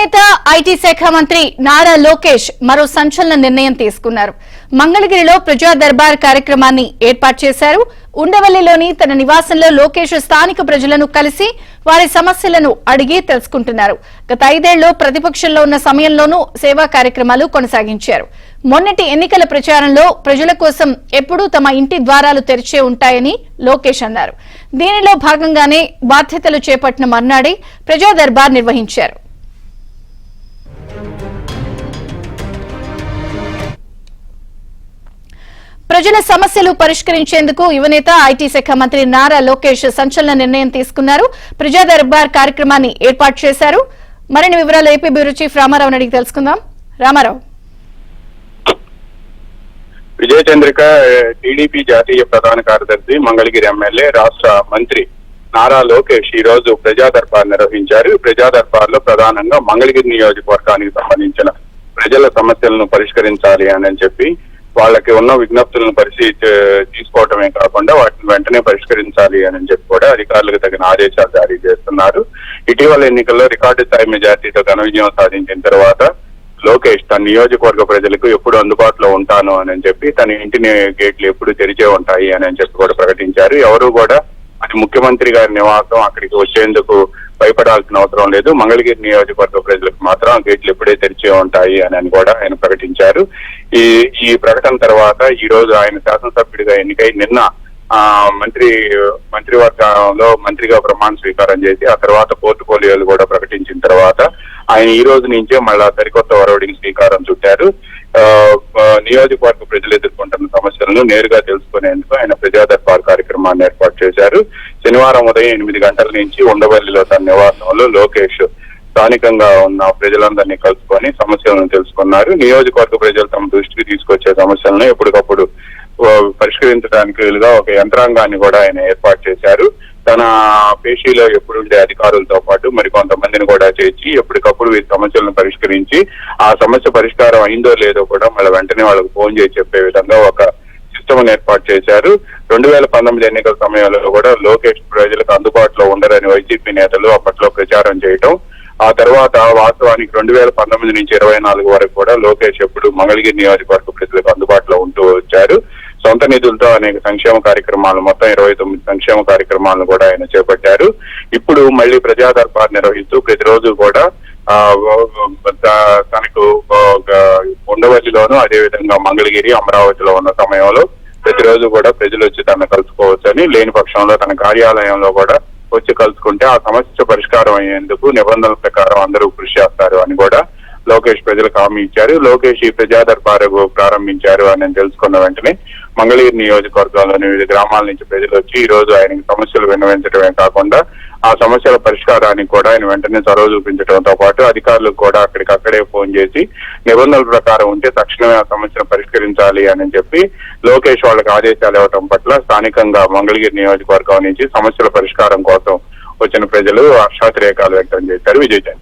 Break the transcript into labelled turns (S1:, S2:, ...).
S1: యువనేత ఐటీ శాఖ మంత్రి నారా లోకేష్ మరో సంచలన నిర్ణయం తీసుకున్నారు. మంగళగిరిలో ప్రజా దర్బార్ కార్యక్రమాన్ని ఏర్పాటు చేశారు. ఉండవల్లిలోని తన నివాసంలో లోకేష్ స్థానిక ప్రజలను కలిసి వారి సమస్యలను అడిగి తెలుసుకుంటున్నారు. గత 5 ఏళ్లు ప్రతిపక్షంలో ఉన్న సమయంలోనూ సేవా కార్యక్రమాలు కొనసాగించారు. మొన్నటి ఎన్నికల ప్రచారంలో ప్రజల కోసం ఎప్పుడూ తమ ఇంటి ద్వారాలు తెరిచే ఉంటాయని లోకేష్ అన్నారు. దీనిలో భాగంగానే బాధ్యతలు చేపట్టిన మర్నాడే ప్రజా దర్బార్ నిర్వహించారు. ప్రజల సమస్యలు పరిష్కరించేందుకు యువనేత ఐటీ శాఖ మంత్రి నారా లోకేష్ సంచలన నిర్ణయం తీసుకున్నారు. ప్రజా దర్బార్ కార్యక్రమాన్ని ఏర్పాటు చేశారు. మరిన్ని వివరాలు ఏపీ బ్యూరో చీఫ్ రామారావు అడిగి తెలుసుకుందాం. రామారావు.
S2: విజయ చంద్రిక టీడీపీ జాతీయ ప్రధాన కార్యదర్శి, మంగళగిరి ఎమ్మెల్యే, రాష్ట్ర మంత్రి నారా లోకేష్ ఈ రోజు ప్రజా దర్బార్ నిర్వహించారు. ప్రజా దర్బార్ లో ప్రధానంగా మంగళగిరి నియోజకవర్గానికి సంబంధించిన ప్రజల సమస్యలను పరిష్కరించాలి అని చెప్పి వాళ్ళకి ఉన్న విజ్ఞప్తులను తీసుకోవటమే కాకుండా వాటిని వెంటనే పరిష్కరించాలి అని చెప్పి కూడా అధికారులకు తగిన ఆదేశాలు జారీ చేస్తున్నారు. ఇటీవల ఎన్నికల్లో రికార్డు స్థాయి మెజార్టీతో ఘన విజయం సాధించిన తర్వాత లోకేష్ తన నియోజకవర్గ ప్రజలకు ఎప్పుడు అందుబాటులో ఉంటాను అని చెప్పి తన ఇంటిని గేట్లు ఎప్పుడు తెరిచే ఉంటాయి అని చెప్పి కూడా ప్రకటించారు. ఎవరు కూడా అది ముఖ్యమంత్రి గారి నివాసం అక్కడికి వచ్చేందుకు భయపడాల్సిన అవసరం లేదు. మంగళగిరి నియోజకవర్గ ప్రజలకు మాత్రం గేట్లు ఎప్పుడే తెరిచే ఉంటాయి అని కూడా ఆయన ప్రకటించారు. ఈ ప్రకటన తర్వాత ఈ రోజు ఆయన శాసనసభ్యుడిగా ఎన్నికై నిన్న మంత్రివర్గంలో మంత్రిగా ప్రమాణ స్వీకారం చేసి ఆ తర్వాత పోర్ట్ఫోలియోలు కూడా ప్రకటించిన తర్వాత ఆయన ఈ రోజు నుంచే మళ్ళా సరికొత్త ఒరవడికి శ్రీకారం చుట్టారు. నియోజకవర్గ ప్రజలు ఎదుర్కొంటున్న సమస్యలను నేరుగా తెలుసుకునేందుకు ఆయన ప్రజా దర్బార్ కార్యక్రమాన్ని ఏర్పాటు చేశారు. శనివారం ఉదయం 8 గంటల నుంచి ఉండవల్లిలో తన నివాసంలో లోకేష్ స్థానికంగా ఉన్న ప్రజలందరినీ కలుసుకొని సమస్యలను తెలుసుకున్నారు. నియోజకవర్గ ప్రజలు తమ దృష్టికి తీసుకొచ్చే సమస్యలను ఎప్పటికప్పుడు పరిష్కరించడానికి వీలుగా ఒక యంత్రాంగాన్ని కూడా ఆయన ఏర్పాటు చేశారు. తన పేషీలో ఎప్పుడుండే అధికారులతో పాటు మరికొంతమందిని కూడా చేర్చి ఎప్పటికప్పుడు వీరి సమస్యలను పరిష్కరించి ఆ సమస్య పరిష్కారం అయిందో లేదో కూడా మళ్ళీ వెంటనే వాళ్ళకు ఫోన్ చేసి చెప్పే విధంగా ఒక సిస్టమ్ ఏర్పాటు చేశారు. 2019 ఎన్నికల సమయంలో కూడా లోకేష్ ప్రజలకు అందుబాటులో ఉండరని వైసీపీ నేతలు అప్పట్లో ప్రచారం చేయటం, ఆ తర్వాత వాస్తవానికి 2019 నుంచి 24 వరకు కూడా లోకేష్ ఎప్పుడు మంగళగిరి నియోజకవర్గ ప్రజలకు అందుబాటులో ఉంటూ వచ్చారు. సొంత నిధులతో అనేక సంక్షేమ కార్యక్రమాలు, మొత్తం 29 సంక్షేమ కార్యక్రమాలను కూడా ఆయన చేపట్టారు. ఇప్పుడు మళ్ళీ ప్రజా దర్బార్ నిర్వహిస్తూ ప్రతిరోజు కూడా తనకు ఉండవల్లిలోను అదేవిధంగా మంగళగిరి, అమరావతిలో ఉన్న సమయంలో ప్రతిరోజు కూడా ప్రజలు వచ్చి తనను కలుసుకోవచ్చని, లేని పక్షంలో తన కార్యాలయంలో కూడా వచ్చి కలుసుకుంటే ఆ సమస్య పరిష్కారం అయ్యేందుకు నిబంధనల ప్రకారం అందరూ కృషి చేస్తారు అని కూడా లోకేష్ ప్రజలకు హామీ ఇచ్చారు. లోకేష్ ఈ ప్రజా దర్బార్ ప్రారంభించారు అని తెలుసుకున్న వెంటనే మంగళగిరి నియోజకవర్గంలోని వివిధ గ్రామాల నుంచి ప్రజలు వచ్చి ఈ రోజు ఆయనకి సమస్యలు విన్నవించడమే కాకుండా ఆ సమస్యల పరిష్కారానికి కూడా ఆయన వెంటనే చొరవ చూపించడంతో పాటు అధికారులకు కూడా అక్కడికక్కడే ఫోన్ చేసి నిబంధనల ప్రకారం ఉంటే తక్షణమే ఆ సమస్యను పరిష్కరించాలి అని చెప్పి లోకేష్ వాళ్ళకి ఆదేశాలు ఇవ్వడం పట్ల స్థానికంగా మంగళగిరి నియోజకవర్గం నుంచి సమస్యల పరిష్కారం కోసం వచ్చిన ప్రజలు హర్షాతిరేకాలు వ్యక్తం చేశారు. విజయ్.